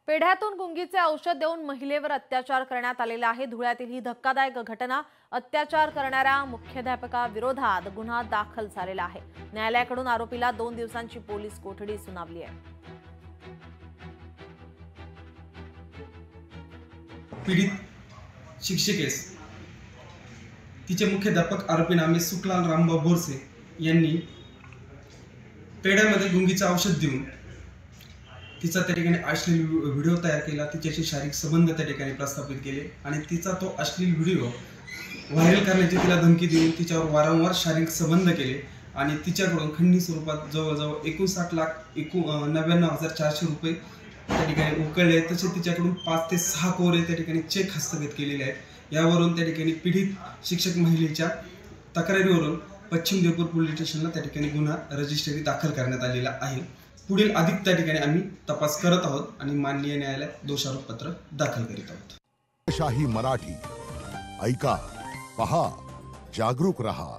पेढ्यातून गुंगीचे औषध देऊन महिलेवर अत्याचार करण्यात आलेला आहे। धुळ्यातील ही धक्कादायक घटना। अत्याचार करणाऱ्या मुख्याध्यापकाविरोधात गुन्हा दाखल झालेला आहे। न्यायालयाकडून आरोपीला 2 दिवसांची पोलीस कोठडी सुनावली आहे। पीडित शिक्षिकेस तिचे मुख्याध्यापक आरोपी नामे सुखलाल रामबाब बोरसे यांनी पेढ्यामध्ये गुंगीचे औषध देऊन तिचा त्या ठिकाणी अश्लील व्हिडिओ तयार केला, तिच्याशी शारीरिक संबंध त्या ठिकाणी प्रस्थापित केले आणि तिचा तो अश्लील व्हिडिओ व्हायरल करण्याची तिला धमकी देऊन तिच्यावर वारंवार शारीरिक संबंध केले आणि तिच्याकडून खंडणी स्वरूपात जवळजवळ 59,99,400 रुपये त्या ठिकाणी उकळले। तसे तिच्याकडून 5 ते 6 कोरे त्या ठिकाणी चेक हस्तगत केलेले आहेत। यावरून त्या ठिकाणी पीडित शिक्षक महिलेच्या तक्रारीवरून पश्चिम देवपूर पोलीस स्टेशनला त्या ठिकाणी गुन्हा रजिस्ट्री दाखल करण्यात आलेला आहे। पुढील अधिक त्या ठिकाणी आम्ही तपास करत आहोत आणि माननीय न्यायालयात दोषारोपपत्र दाखल करीत आहोत। शाही मराठी ऐका, पहा, जागरूक रहा।